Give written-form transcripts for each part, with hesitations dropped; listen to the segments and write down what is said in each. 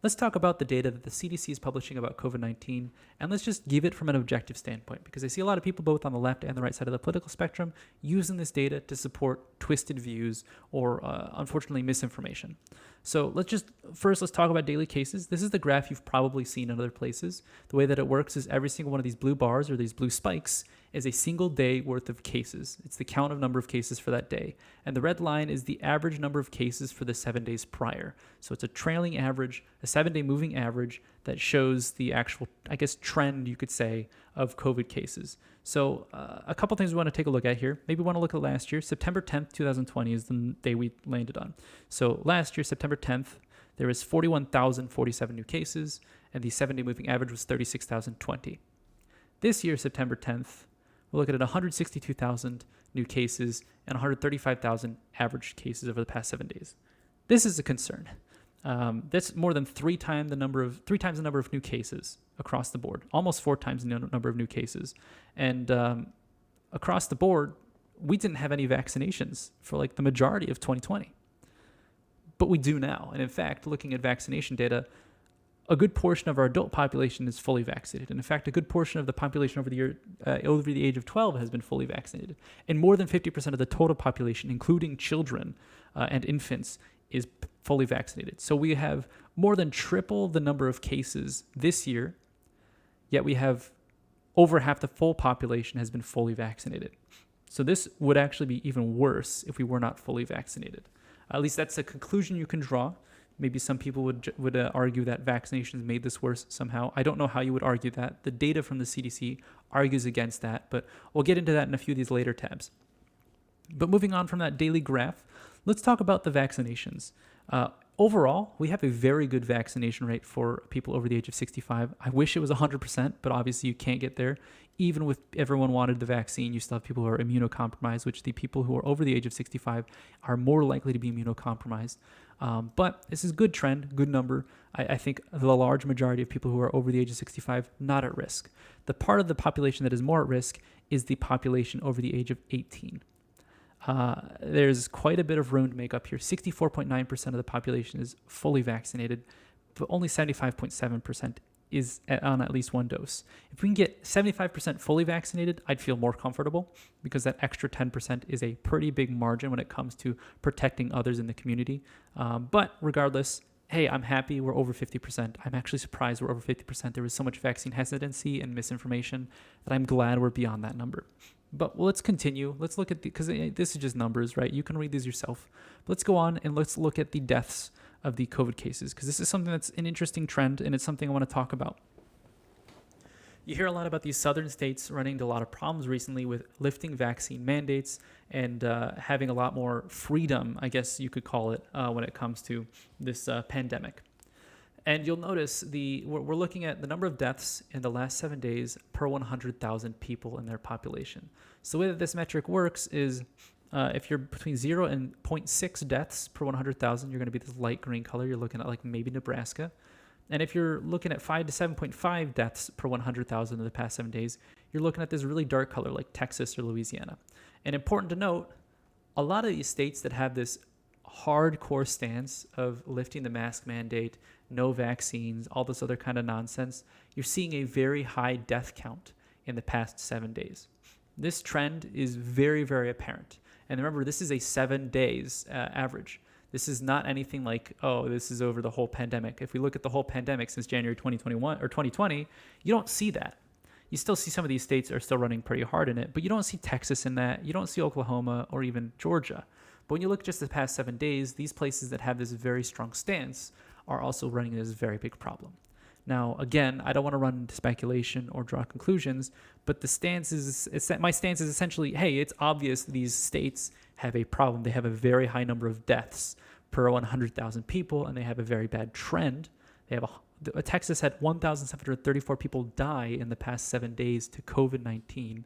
let's talk about the data that the CDC is publishing about COVID-19, and let's just give it from an objective standpoint, because I see a lot of people both on the left and the right side of the political spectrum using this data to support twisted views or, unfortunately, misinformation. So let's talk about daily cases. This is the graph you've probably seen in other places. The way that it works is every single one of these blue bars or these blue spikes is a single day worth of cases. It's the count of number of cases for that day. And the red line is the average number of cases for the 7 days prior. So it's a trailing average, a 7-day moving average that shows the actual, trend, you could say, of COVID cases. So a couple things we want to take a look at here. Maybe we want to look at last year. September 10th, 2020 is the day we landed on. So last year, September 10th, there was 41,047 new cases, and the 7-day moving average was 36,020. This year, September 10th, we're looking at 162,000 new cases and 135,000 average cases over the past 7 days. This is a concern. That's more than three times the number of new cases across the board, almost 4 times the number of new cases. And across the board, we didn't have any vaccinations for like the majority of 2020. But we do now. And in fact, looking at vaccination data, a good portion of our adult population is fully vaccinated. And in fact, a good portion of the population over the age of 12 has been fully vaccinated. And more than 50% of the total population, including children and infants, is fully vaccinated. So we have more than triple the number of cases this year, yet we have over half the full population has been fully vaccinated. So this would actually be even worse if we were not fully vaccinated. At least that's a conclusion you can draw. Maybe some people would argue that vaccinations made this worse somehow. I don't know how you would argue that. The data from the CDC argues against that, but we'll get into that in a few of these later tabs. But moving on from that daily graph, let's talk about the vaccinations. Overall, we have a very good vaccination rate for people over the age of 65. I wish it was 100%, but obviously you can't get there. Even with everyone wanted the vaccine, you still have people who are immunocompromised, which the people who are over the age of 65 are more likely to be immunocompromised. But this is a good trend, good number. I think the large majority of people who are over the age of 65, not at risk. The part of the population that is more at risk is the population over the age of 18. There's quite a bit of room to make up here. 64.9% of the population is fully vaccinated, but only 75.7% is on at least one dose. If we can get 75% fully vaccinated, I'd feel more comfortable, because that extra 10% is a pretty big margin when it comes to protecting others in the community. But regardless, hey, I'm happy we're over 50%. I'm actually surprised we're over 50%. There was so much vaccine hesitancy and misinformation that I'm glad we're beyond that number. But let's continue. Let's look at because this is just numbers, right? You can read these yourself. But let's go on and let's look at the deaths of the COVID cases, because this is something that's an interesting trend, and it's something I want to talk about. You hear a lot about these southern states running into a lot of problems recently with lifting vaccine mandates and having a lot more freedom, I guess you could call it, when it comes to this pandemic. And you'll notice we're looking at the number of deaths in the last 7 days per 100,000 people in their population. So the way that this metric works is if you're between 0 and 0.6 deaths per 100,000, you're going to be this light green color. You're looking at like maybe Nebraska. And if you're looking at 5 to 7.5 deaths per 100,000 in the past 7 days, you're looking at this really dark color like Texas or Louisiana. And important to note, a lot of these states that have this hardcore stance of lifting the mask mandate, no vaccines, all this other kind of nonsense, you're seeing a very high death count in the past 7 days. This trend is very, very apparent. And remember, this is a 7 days average. This is not anything like, oh, this is over the whole pandemic. If we look at the whole pandemic since January 2021 or 2020, you don't see that. You still see some of these states are still running pretty hard in it, but you don't see Texas in that. You don't see Oklahoma or even Georgia. But when you look just the past 7 days, these places that have this very strong stance are also running into this very big problem. Now, again, I don't want to run into speculation or draw conclusions, but my stance is essentially, hey, it's obvious these states have a problem. They have a very high number of deaths per 100,000 people, and they have a very bad trend. They have Texas had 1,734 people die in the past 7 days to COVID-19.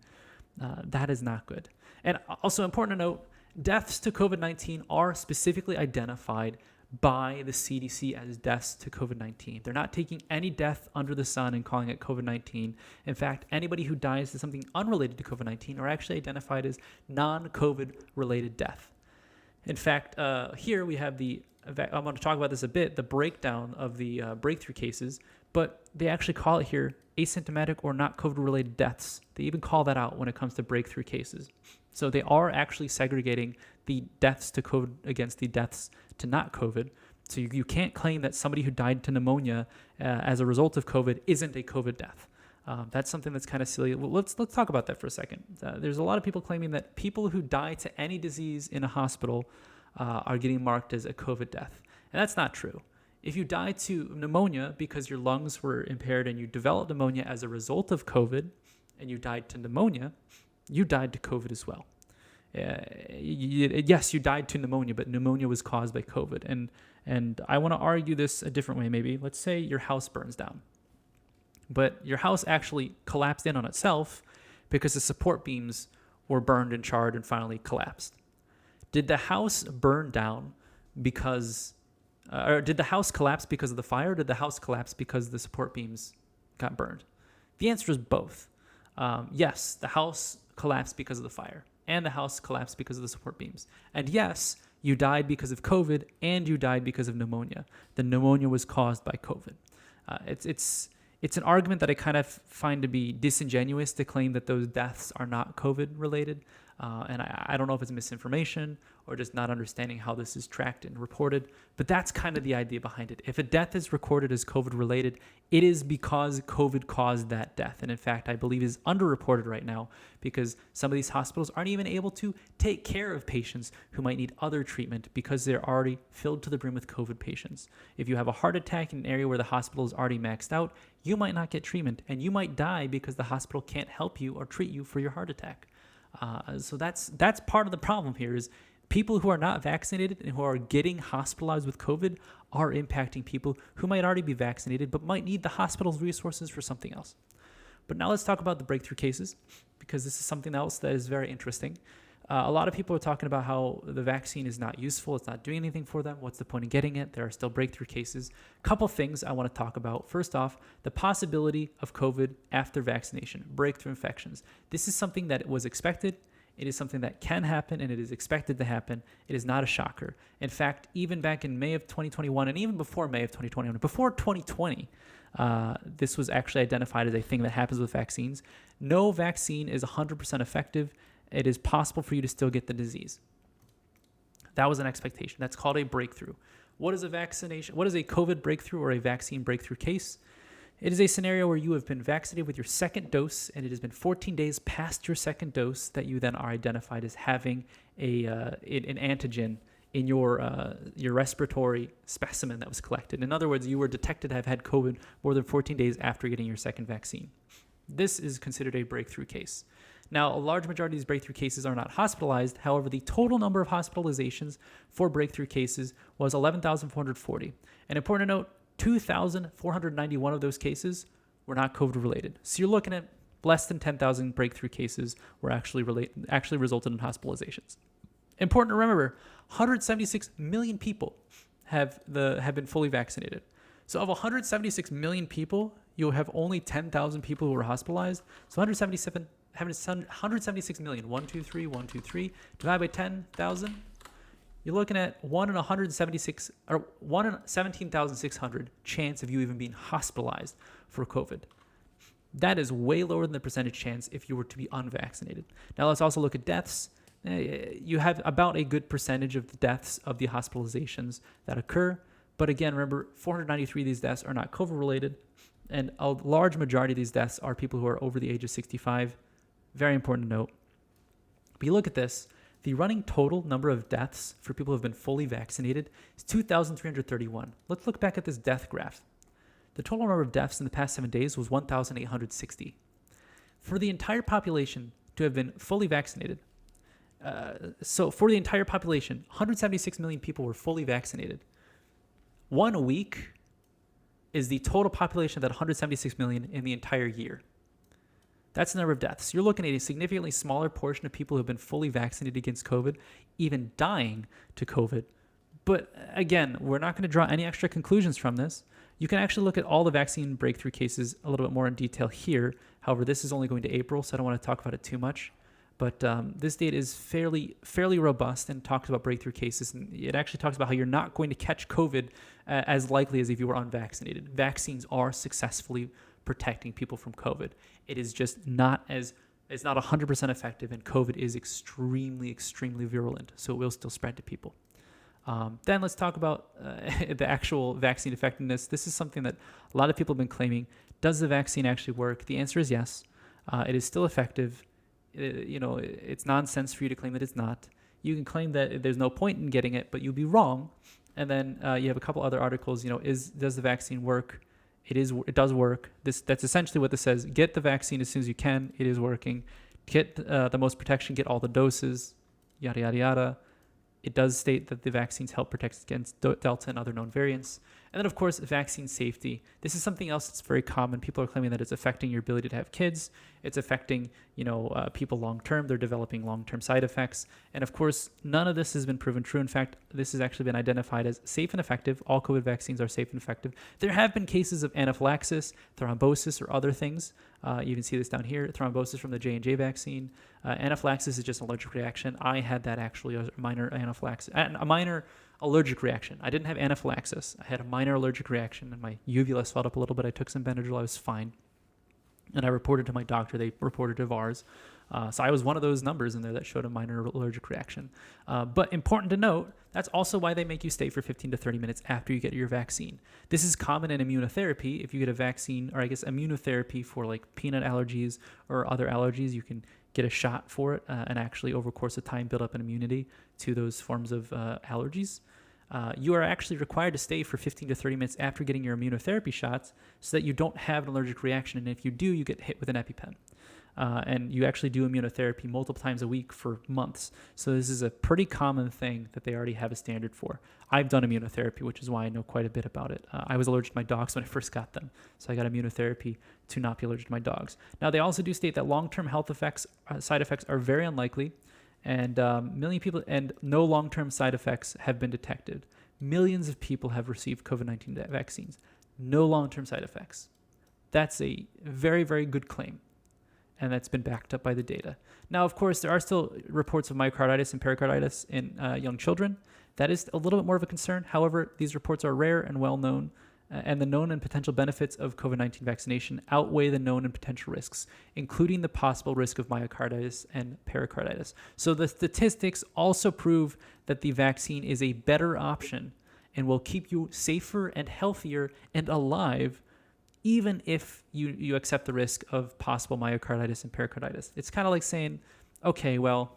That is not good. And also important to note, deaths to COVID-19 are specifically identified by the CDC as deaths to COVID-19. They're not taking any death under the sun and calling it COVID-19. In fact, anybody who dies to something unrelated to COVID-19 are actually identified as non-COVID related death. In fact, here we have the I'm going to talk about this a bit, the breakdown of the breakthrough cases, but they actually call it here asymptomatic or not COVID-related deaths. They even call that out when it comes to breakthrough cases. So they are actually segregating the deaths to COVID against the deaths to not COVID. So you can't claim that somebody who died to pneumonia as a result of COVID isn't a COVID death. That's something that's kind of silly. Well, let's talk about that for a second. There's a lot of people claiming that people who die to any disease in a hospital are getting marked as a COVID death. And that's not true. If you die to pneumonia because your lungs were impaired and you developed pneumonia as a result of COVID and you died to pneumonia, you died to COVID as well. Yes, you died to pneumonia, but pneumonia was caused by COVID. And I want to argue this a different way maybe. Let's say your house burns down, but your house actually collapsed in on itself because the support beams were burned and charred and finally collapsed. Did the house burn down because, or did the house collapse because of the fire? Or did the house collapse because the support beams got burned? The answer is both. Yes, the house collapsed because of the fire, and the house collapsed because of the support beams. And yes, you died because of COVID, and you died because of pneumonia. The pneumonia was caused by COVID. It's an argument that I kind of find to be disingenuous to claim that those deaths are not COVID related. And I don't know if it's misinformation or just not understanding how this is tracked and reported, but that's kind of the idea behind it. If a death is recorded as COVID related, it is because COVID caused that death. And in fact, I believe is underreported right now because some of these hospitals aren't even able to take care of patients who might need other treatment because they're already filled to the brim with COVID patients. If you have a heart attack in an area where the hospital is already maxed out, you might not get treatment and you might die because the hospital can't help you or treat you for your heart attack. So that's part of the problem here is people who are not vaccinated and who are getting hospitalized with COVID are impacting people who might already be vaccinated but might need the hospital's resources for something else. But now let's talk about the breakthrough cases because this is something else that is very interesting. A lot of people are talking about how the vaccine is not useful. It's not doing anything for them. What's the point of getting it? There are still breakthrough cases. Couple things I want to talk about. First off, the possibility of COVID after vaccination, breakthrough infections. This is something that was expected. It is something that can happen and it is expected to happen. It is not a shocker. In fact, even back in May of 2021 and even before May of 2021, before 2020, this was actually identified as a thing that happens with vaccines. No vaccine is 100% effective. It is possible for you to still get the disease. That was an expectation. That's called a breakthrough. What is a vaccination? What is a COVID breakthrough or a vaccine breakthrough case? It is a scenario where you have been vaccinated with your second dose and it has been 14 days past your second dose that you then are identified as having an antigen in your respiratory specimen that was collected. In other words, you were detected to have had COVID more than 14 days after getting your second vaccine. This is considered a breakthrough case. Now, a large majority of these breakthrough cases are not hospitalized. However, the total number of hospitalizations for breakthrough cases was 11,440. And important to note, 2,491 of those cases were not COVID related. So you're looking at less than 10,000 breakthrough cases were actually resulted in hospitalizations. Important to remember, 176 million people have been fully vaccinated. So of 176 million people, you'll have only 10,000 people who were hospitalized. So 176 million, 1, 2, 3, 1, 2, 3, divided by 10,000, you're looking at 1 in 176 or 1 in 17,600 chance of you even being hospitalized for COVID. That is way lower than the percentage chance if you were to be unvaccinated. Now let's also look at deaths. You have about a good percentage of the deaths of the hospitalizations that occur. But again, remember, 493 of these deaths are not COVID related. And a large majority of these deaths are people who are over the age of 65. Very important to note. But you look at this, the running total number of deaths for people who have been fully vaccinated is 2,331. Let's look back at this death graph. The total number of deaths in the past 7 days was 1,860. For the entire population to have been fully vaccinated, so for the entire population, 176 million people were fully vaccinated. 1 week is the total population of that 176 million in the entire year. That's the number of deaths. You're looking at a significantly smaller portion of people who have been fully vaccinated against COVID, even dying to COVID. But again, we're not going to draw any extra conclusions from this. You can actually look at all the vaccine breakthrough cases a little bit more in detail here. However, this is only going to April, so I don't want to talk about it too much. But this data is fairly robust and talks about breakthrough cases. And it actually talks about how you're not going to catch COVID as likely as if you were unvaccinated. Vaccines are successfully protecting people from COVID. It is just it's not 100% effective, and COVID is extremely virulent, so it will still spread to people. Then let's talk about the actual vaccine effectiveness. This is something that a lot of people have been claiming. Does the vaccine actually work? The answer is yes. It is still effective. It's nonsense for you to claim that it's not. You can claim that there's no point in getting it, but you'll be wrong. And then you have a couple other articles. Does the vaccine work? It does work. That's essentially what this says. Get the vaccine as soon as you can. It is working. Get the most protection. Get all the doses. Yada yada yada. It does state that the vaccines help protect against Delta and other known variants. And then, of course, vaccine safety. This is something else that's very common. People are claiming that it's affecting your ability to have kids. It's affecting, people long-term. They're developing long-term side effects. And, of course, none of this has been proven true. In fact, this has actually been identified as safe and effective. All COVID vaccines are safe and effective. There have been cases of anaphylaxis, thrombosis, or other things. You can see this down here, thrombosis from the J&J vaccine. Anaphylaxis is just an allergic reaction. I had that actually, a minor anaphylaxis, a minor allergic reaction. I didn't have anaphylaxis. I had a minor allergic reaction, and my uvula swelled up a little bit. I took some Benadryl. I was fine. And I reported to my doctor. They reported to VARS. So I was one of those numbers in there that showed a minor allergic reaction. But important to note, that's also why they make you stay for 15 to 30 minutes after you get your vaccine. This is common in immunotherapy. If you get a vaccine, or I guess immunotherapy for like peanut allergies or other allergies, you can get a shot for it and actually over the course of time build up an immunity to those forms of allergies. You are actually required to stay for 15 to 30 minutes after getting your immunotherapy shots so that you don't have an allergic reaction. And if you do, you get hit with an EpiPen. And you actually do immunotherapy multiple times a week for months. So this is a pretty common thing that they already have a standard for. I've done immunotherapy, which is why I know quite a bit about it. I was allergic to my dogs when I first got them. So I got immunotherapy to not be allergic to my dogs. Now, they also do state that long-term health effects, side effects are very unlikely. And million people and no long-term side effects have been detected. Millions of people have received COVID-19 vaccines. No long-term side effects. That's a very, very good claim. And that's been backed up by the data. Now, of course, there are still reports of myocarditis and pericarditis in young children. That is a little bit more of a concern. However, these reports are rare and well known, and the known and potential benefits of COVID-19 vaccination outweigh the known and potential risks, including the possible risk of myocarditis and pericarditis. So the statistics also prove that the vaccine is a better option and will keep you safer and healthier and alive, even if you accept the risk of possible myocarditis and pericarditis. It's kind of like saying, okay, well,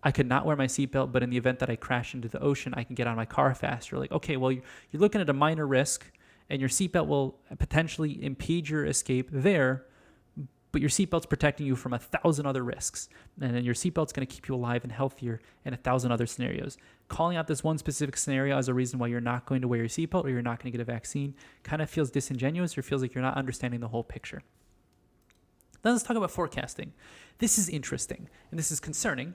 I could not wear my seatbelt, but in the event that I crash into the ocean, I can get out of my car faster. Like, okay, well, you're looking at a minor risk, and your seatbelt will potentially impede your escape there, but your seatbelt's protecting you from 1,000 other risks. And then your seatbelt's going to keep you alive and healthier in 1,000 other scenarios. Calling out this one specific scenario as a reason why you're not going to wear your seatbelt or you're not going to get a vaccine kind of feels disingenuous or feels like you're not understanding the whole picture. Then let's talk about forecasting. This is interesting, and this is concerning.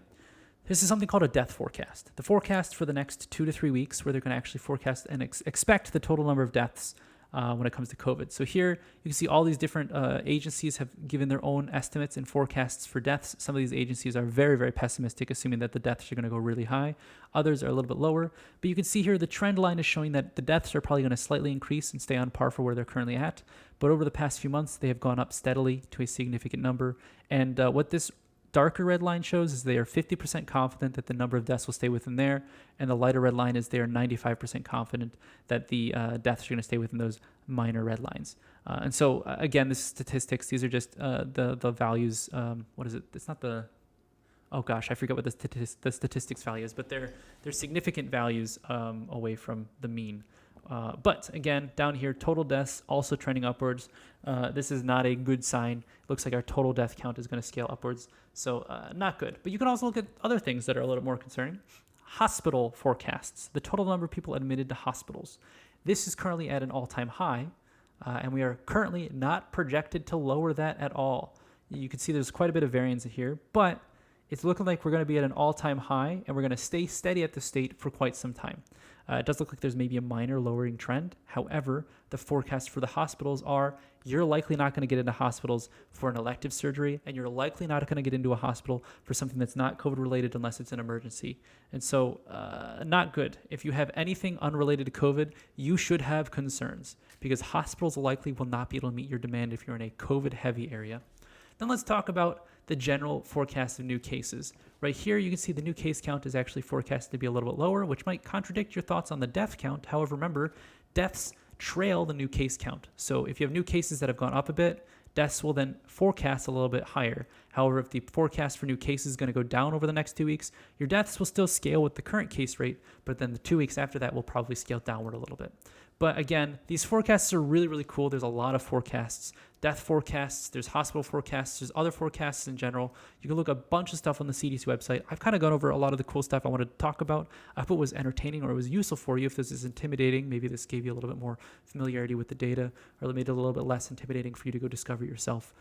This is something called a death forecast. The forecast for the next 2 to 3 weeks, where they're going to actually forecast and expect the total number of deaths when it comes to COVID. So here you can see all these different agencies have given their own estimates and forecasts for deaths. Some of these agencies are very, very pessimistic, assuming that the deaths are going to go really high. Others are a little bit lower. But you can see here the trend line is showing that the deaths are probably going to slightly increase and stay on par for where they're currently at. But over the past few months, they have gone up steadily to a significant number. And what this darker red line shows is they are 50% confident that the number of deaths will stay within there, and the lighter red line is they are 95% confident that the deaths are going to stay within those minor red lines. And so, again, this is statistics. These are just the values. What is it? It's not the... Oh, gosh, I forget what the statistics value is, but they're significant values away from the mean. But again, down here, total deaths also trending upwards. This is not a good sign. It looks like our total death count is going to scale upwards. So not good. But you can also look at other things that are a little more concerning. Hospital forecasts, the total number of people admitted to hospitals. This is currently at an all-time high, and we are currently not projected to lower that at all. You can see there's quite a bit of variance here, but it's looking like we're going to be at an all-time high, and we're going to stay steady at the state for quite some time. It does look like there's maybe a minor lowering trend. However, the forecasts for the hospitals are you're likely not going to get into hospitals for an elective surgery, and you're likely not going to get into a hospital for something that's not COVID related unless it's an emergency. And so, not good. If you have anything unrelated to COVID, you should have concerns because hospitals likely will not be able to meet your demand if you're in a COVID heavy area. Then let's talk about the general forecast of new cases. Right here, you can see the new case count is actually forecasted to be a little bit lower, which might contradict your thoughts on the death count. However, remember, deaths trail the new case count. So if you have new cases that have gone up a bit, deaths will then forecast a little bit higher. However, if the forecast for new cases is going to go down over the next 2 weeks, your deaths will still scale with the current case rate, but then the 2 weeks after that will probably scale downward a little bit. But again, these forecasts are really, really cool. There's a lot of forecasts, death forecasts, there's hospital forecasts, there's other forecasts in general. You can look at a bunch of stuff on the CDC website. I've kind of gone over a lot of the cool stuff I wanted to talk about. I hope it was entertaining or it was useful for you. If this is intimidating, maybe this gave you a little bit more familiarity with the data or made it a little bit less intimidating for you to go discover yourself.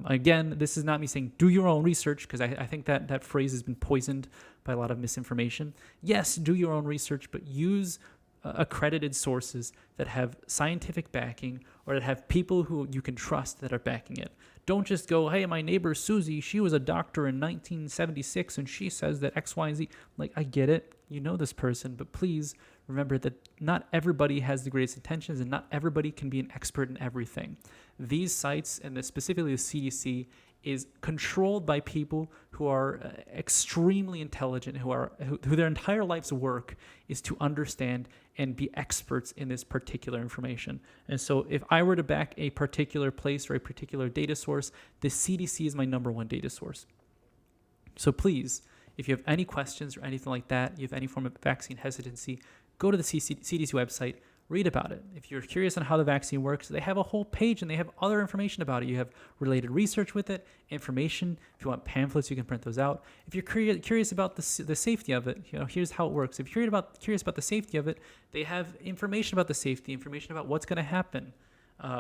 Again, this is not me saying do your own research because I think that phrase has been poisoned by a lot of misinformation. Yes, do your own research, but use accredited sources that have scientific backing or that have people who you can trust that are backing it. Don't just go, hey, my neighbor Susie, she was a doctor in 1976 and she says that X, Y, and Z. Like, I get it. You know this person, but please remember that not everybody has the greatest intentions and not everybody can be an expert in everything. These sites, and specifically the CDC, is controlled by people who are extremely intelligent, who their entire life's work is to understand and be experts in this particular information. And so if I were to back a particular place or a particular data source, the CDC is my number one data source. So please, if you have any questions or anything like that, you have any form of vaccine hesitancy, go to the CDC website, read about it. If you're curious on how the vaccine works, they have a whole page and they have other information about it. You have related research with it, information. If you want pamphlets, you can print those out. If you're curious about the safety of it, here's how it works. If you're curious about the safety of it, they have information about the safety, information about what's going to happen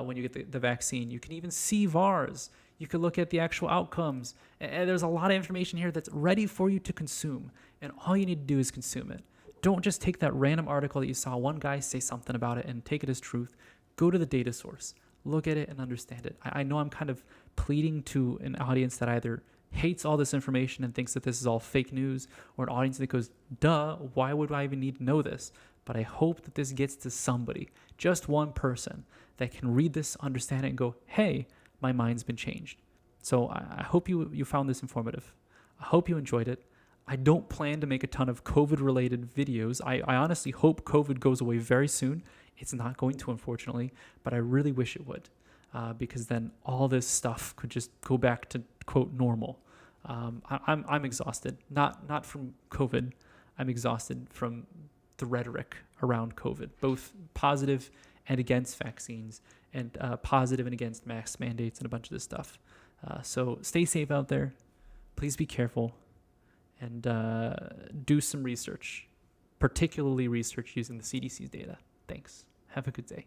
when you get the vaccine. You can even see VARs. You can look at the actual outcomes. And there's a lot of information here that's ready for you to consume. And all you need to do is consume it. Don't just take that random article that you saw one guy say something about it and take it as truth. Go to the data source. Look at it and understand it. I know I'm kind of pleading to an audience that either hates all this information and thinks that this is all fake news, or an audience that goes, duh, why would I even need to know this? But I hope that this gets to somebody, just one person, that can read this, understand it, and go, hey, my mind's been changed. So I hope you found this informative. I hope you enjoyed it. I don't plan to make a ton of COVID-related videos. I honestly hope COVID goes away very soon. It's not going to, unfortunately, but I really wish it would, because then all this stuff could just go back to, quote, normal. I'm exhausted, not from COVID. I'm exhausted from the rhetoric around COVID, both positive and against vaccines, and positive and against mask mandates and a bunch of this stuff. So stay safe out there. Please be careful. And do some research, particularly research using the CDC's data. Thanks. Have a good day.